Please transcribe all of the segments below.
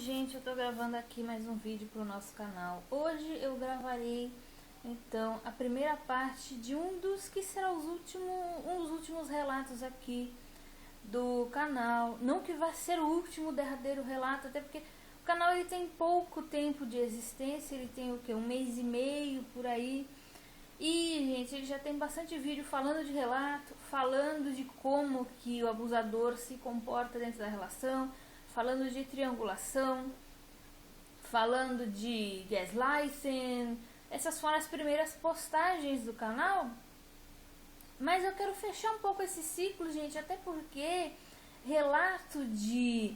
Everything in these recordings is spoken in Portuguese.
gente, eu tô gravando aqui mais um vídeo pro nosso canal. Hoje eu gravarei, então, a primeira parte de um dos que será um dos últimos relatos aqui do canal. Não que vai ser o último derradeiro relato, até porque o canal ele tem pouco tempo de existência, ele tem o que? Um mês e meio por aí. E, gente, ele já tem bastante vídeo falando de relato, falando de como que o abusador se comporta dentro da relação, falando de triangulação, falando de gaslighting. Essas foram as primeiras postagens do canal. Mas eu quero fechar um pouco esse ciclo, gente, até porque relato de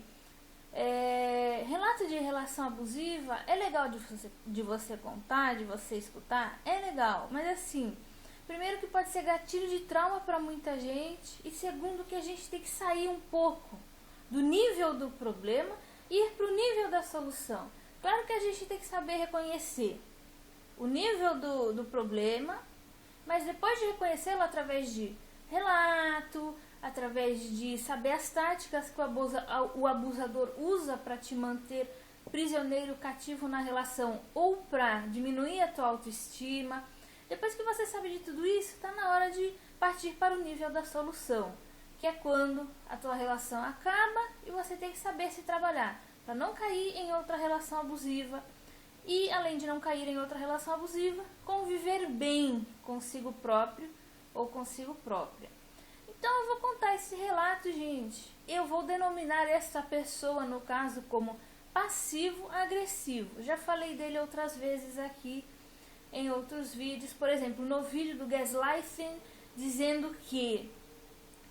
relação abusiva é legal de você contar, de você escutar, é legal, mas assim, primeiro que pode ser gatilho de trauma para muita gente, e segundo que a gente tem que sair um pouco do nível do problema e ir para o nível da solução. Claro que a gente tem que saber reconhecer o nível do problema, mas depois de reconhecê-lo através de relato, através de saber as táticas que o abusador usa para te manter prisioneiro, cativo na relação, ou para diminuir a tua autoestima. Depois que você sabe de tudo isso, está na hora de partir para o nível da solução, que é quando a tua relação acaba e você tem que saber se trabalhar para não cair em outra relação abusiva. E, além de não cair em outra relação abusiva, conviver bem consigo próprio ou consigo própria. Então eu vou contar esse relato, gente. Eu vou denominar essa pessoa, no caso, como passivo-agressivo. Já falei dele outras vezes aqui em outros vídeos. Por exemplo, no vídeo do gaslighting, dizendo que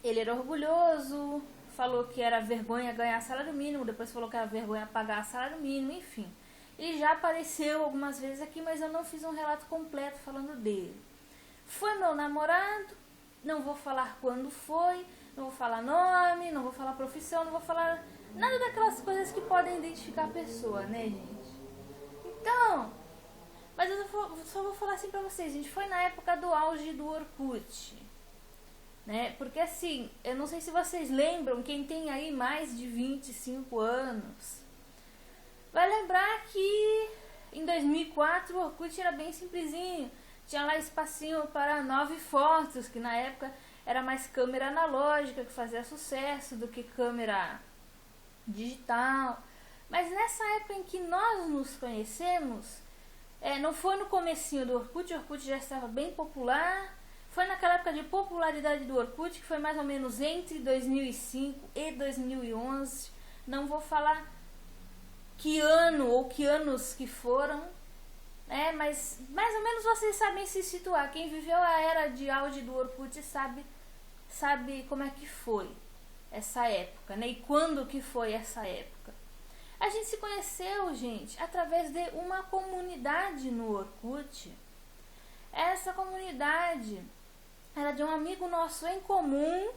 ele era orgulhoso, falou que era vergonha ganhar salário mínimo, depois falou que era vergonha pagar salário mínimo, enfim. Ele já apareceu algumas vezes aqui, mas eu não fiz um relato completo falando dele. Foi meu namorado, não vou falar quando foi, não vou falar nome, não vou falar profissão, não vou falar nada daquelas coisas que podem identificar a pessoa, né, gente? Então, mas eu só vou falar assim pra vocês, gente, foi na época do auge do Orkut, né? Porque assim, eu não sei se vocês lembram, quem tem aí mais de 25 anos, vai lembrar que em 2004 o Orkut era bem simplesinho. Tinha lá espacinho para 9 fotos, que na época era mais câmera analógica que fazia sucesso do que câmera digital. Mas nessa época em que nós nos conhecemos, não foi no comecinho do Orkut, o Orkut já estava bem popular. Foi naquela época de popularidade do Orkut, que foi mais ou menos entre 2005 e 2011. Não vou falar que ano ou que anos que foram, mas mais ou menos vocês sabem se situar. Quem viveu a era de auge do Orkut sabe como é que foi essa época, né? E quando que foi essa época. A gente se conheceu, gente, através de uma comunidade no Orkut. Essa comunidade era de um amigo nosso em comum,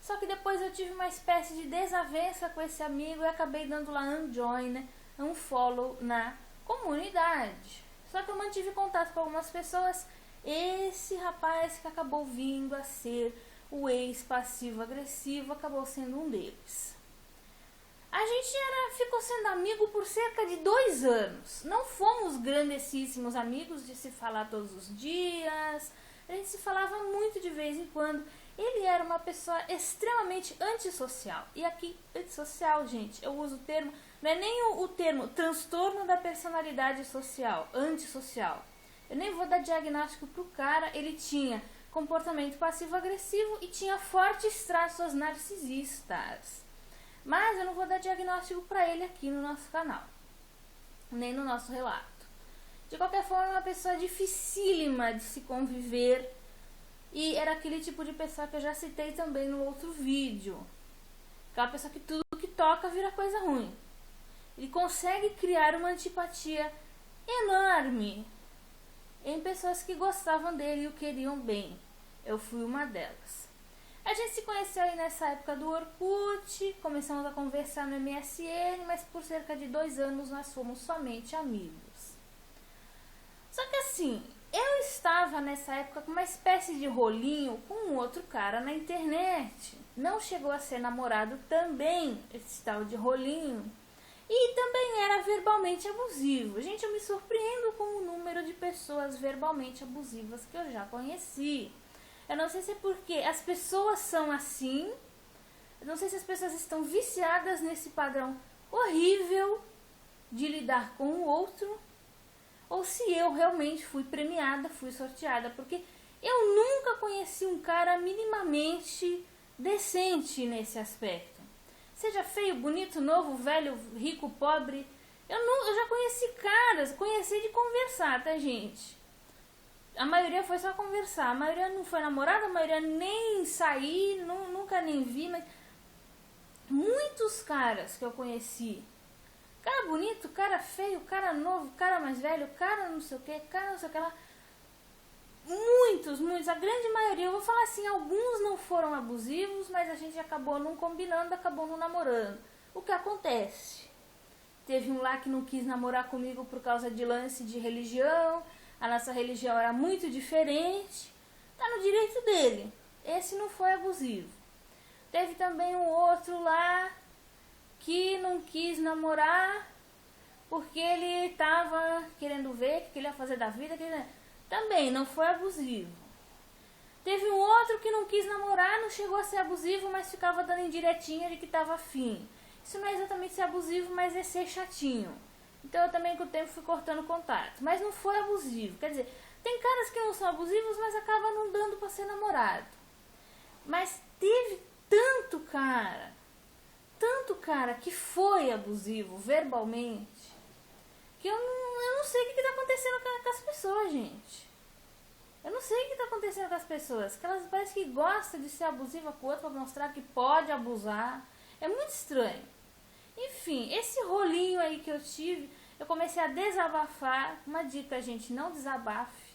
só que depois eu tive uma espécie de desavença com esse amigo e acabei dando lá unjoin, né? Unfollow na comunidade. Só que eu mantive contato com algumas pessoas. Esse rapaz que acabou vindo a ser o ex-passivo-agressivo acabou sendo um deles. A gente ficou sendo amigo por cerca de 2 anos. Não fomos grandíssimos amigos de se falar todos os dias. A gente se falava muito de vez em quando. Ele era uma pessoa extremamente antissocial. E aqui, antissocial, gente, eu uso o termo, não é nem o termo transtorno da personalidade social, antissocial. Eu nem vou dar diagnóstico pro cara. Ele tinha comportamento passivo-agressivo e tinha fortes traços narcisistas. Mas eu não vou dar diagnóstico para ele aqui no nosso canal, nem no nosso relato. De qualquer forma, é uma pessoa dificílima de se conviver. E era aquele tipo de pessoa que eu já citei também no outro vídeo. Aquela pessoa que tudo que toca vira coisa ruim. Ele consegue criar uma antipatia enorme em pessoas que gostavam dele e o queriam bem. Eu fui uma delas. A gente se conheceu aí nessa época do Orkut, começamos a conversar no MSN, mas por cerca de 2 anos nós fomos somente amigos. Só que assim, eu estava nessa época com uma espécie de rolinho com um outro cara na internet. Não chegou a ser namorado também, esse tal de rolinho. E também era verbalmente abusivo. Gente, eu me surpreendo com o número de pessoas verbalmente abusivas que eu já conheci. Eu não sei se é porque as pessoas são assim, eu não sei se as pessoas estão viciadas nesse padrão horrível de lidar com o outro, ou se eu realmente fui premiada, fui sorteada, porque eu nunca conheci um cara minimamente decente nesse aspecto. Seja feio, bonito, novo, velho, rico, pobre. Eu já conheci caras, conheci de conversar, tá, gente? A maioria foi só conversar, a maioria não foi namorada, a maioria nem saí, nunca nem vi, mas muitos caras que eu conheci, cara bonito, cara feio, cara novo, cara mais velho, cara não sei o que, cara não sei o que lá, muitos, a grande maioria, eu vou falar assim, alguns não foram abusivos, mas a gente acabou não combinando, acabou não namorando. O que acontece? Teve um lá que não quis namorar comigo por causa de lance de religião, a nossa religião era muito diferente, tá no direito dele, esse não foi abusivo. Teve também um outro lá que não quis namorar porque ele tava querendo ver o que ele ia fazer da vida, também não foi abusivo. Teve um outro que não quis namorar, não chegou a ser abusivo, mas ficava dando indiretinha de que tava afim. Isso não é exatamente ser abusivo, mas é ser chatinho. Então eu também com o tempo fui cortando contato. Mas não foi abusivo. Quer dizer, tem caras que não são abusivos, mas acabam não dando pra ser namorado. Mas teve tanto cara que foi abusivo verbalmente, que eu não sei o que tá acontecendo com as pessoas, gente. Eu não sei o que tá acontecendo com as pessoas, que elas parecem que gostam de ser abusiva com o outro pra mostrar que pode abusar. É muito estranho. Enfim, esse rolinho aí que eu tive, eu comecei a desabafar. Uma dica, gente, não desabafe.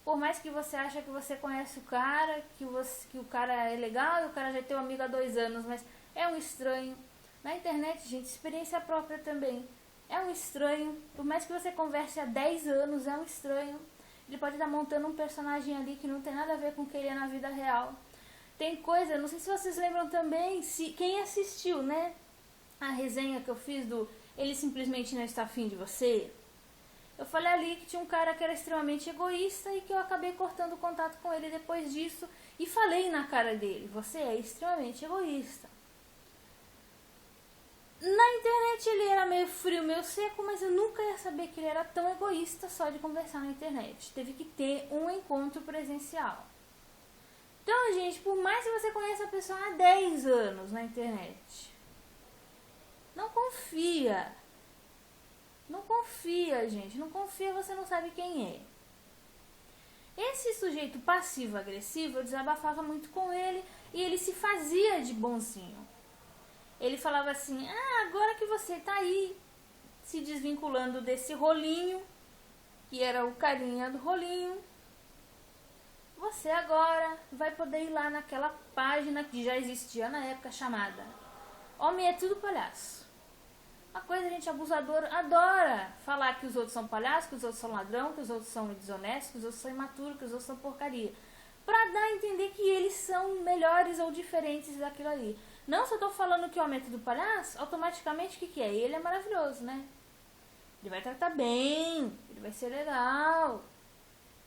Por mais que você ache que você conhece o cara, que o cara é legal e o cara já é teu amigo há 2 anos, mas é um estranho. Na internet, gente, experiência própria também. É um estranho. Por mais que você converse há 10 anos, é um estranho. Ele pode estar montando um personagem ali que não tem nada a ver com o que ele é na vida real. Tem coisa, não sei se vocês lembram também, quem assistiu, né? A resenha que eu fiz do Ele Simplesmente Não Está Afim de Você. Eu falei ali que tinha um cara que era extremamente egoísta e que eu acabei cortando o contato com ele depois disso. E falei na cara dele, você é extremamente egoísta. Na internet ele era meio frio, meio seco, mas eu nunca ia saber que ele era tão egoísta só de conversar na internet. Teve que ter um encontro presencial. Então, gente, por mais que você conheça a pessoa há 10 anos na internet, não confia. Não confia, gente. Não confia, você não sabe quem é. Esse sujeito passivo-agressivo, eu desabafava muito com ele e ele se fazia de bonzinho. Ele falava assim, agora que você tá aí se desvinculando desse rolinho, que era o carinha do rolinho, você agora vai poder ir lá naquela página que já existia na época chamada Homem é Tudo Palhaço. Uma coisa, gente, abusador adora falar que os outros são palhaços, que os outros são ladrão, que os outros são desonestos, que os outros são imaturos, que os outros são porcaria. Pra dar a entender que eles são melhores ou diferentes daquilo ali. Não, se eu tô falando que o homem é tudo palhaço, automaticamente o que é? Ele é maravilhoso, né? Ele vai tratar bem, ele vai ser legal.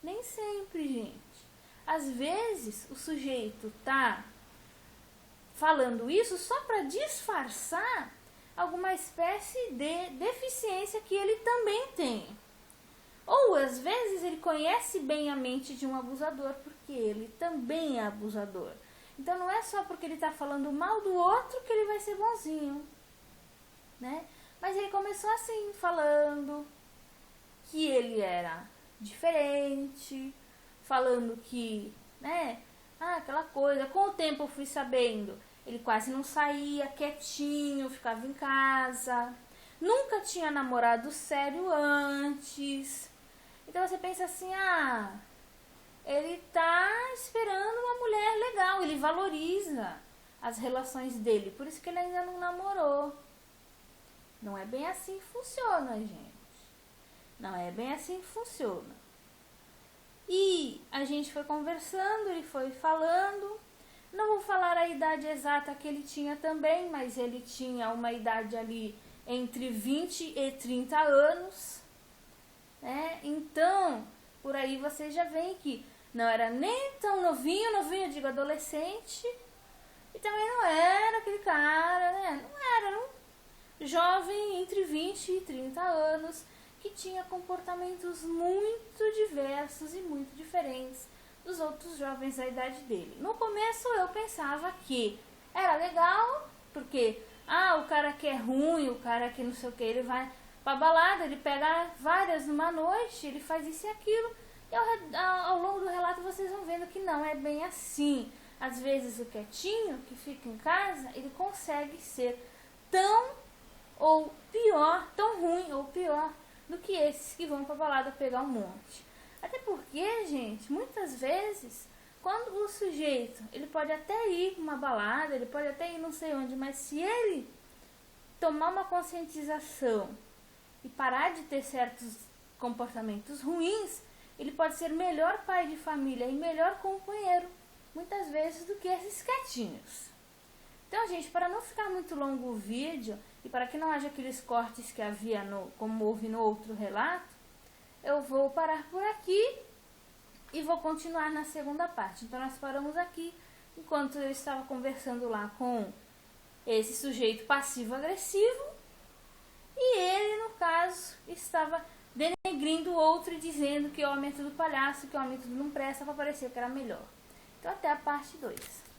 Nem sempre, gente. Às vezes o sujeito tá falando isso só pra disfarçar alguma espécie de deficiência que ele também tem. Ou às vezes ele conhece bem a mente de um abusador, porque ele também é abusador. Então não é só porque ele está falando mal do outro que ele vai ser bonzinho, né? Mas ele começou assim, falando que ele era diferente, falando que, né, aquela coisa. Com o tempo eu fui sabendo, ele quase não saía, quietinho, ficava em casa, nunca tinha namorado sério antes. Então você pensa assim, ele tá esperando uma mulher legal, ele valoriza as relações dele, por isso que ele ainda não namorou. Não é bem assim que funciona, gente. Não é bem assim que funciona. E a gente foi conversando, ele foi falando. Não vou falar a idade exata que ele tinha também, mas ele tinha uma idade ali entre 20 e 30 anos, né? Então, por aí vocês já veem que não era nem tão novinho, eu digo adolescente, e também não era aquele cara, né? Era um jovem entre 20 e 30 anos que tinha comportamentos muito diversos e muito diferentes dos outros jovens da idade dele. No começo eu pensava que era legal, porque o cara que é ruim, o cara que não sei o que, ele vai pra balada, ele pega várias numa noite, ele faz isso e aquilo, e ao longo do relato vocês vão vendo que não é bem assim. Às vezes o quietinho, que fica em casa, ele consegue ser tão ou pior, tão ruim ou pior do que esses que vão pra balada pegar um monte. Até porque, gente, muitas vezes, quando o sujeito, ele pode até ir pra uma balada, ele pode até ir não sei onde, mas se ele tomar uma conscientização e parar de ter certos comportamentos ruins, ele pode ser melhor pai de família e melhor companheiro, muitas vezes, do que esses quietinhos. Então, gente, para não ficar muito longo o vídeo e para que não haja aqueles cortes que havia como houve no outro relato, eu vou parar por aqui e vou continuar na segunda parte. Então, nós paramos aqui enquanto eu estava conversando lá com esse sujeito passivo-agressivo e ele, no caso, estava denegrindo o outro e dizendo que o método palhaço, que o método não presta para parecer que era melhor. Então, até a parte 2.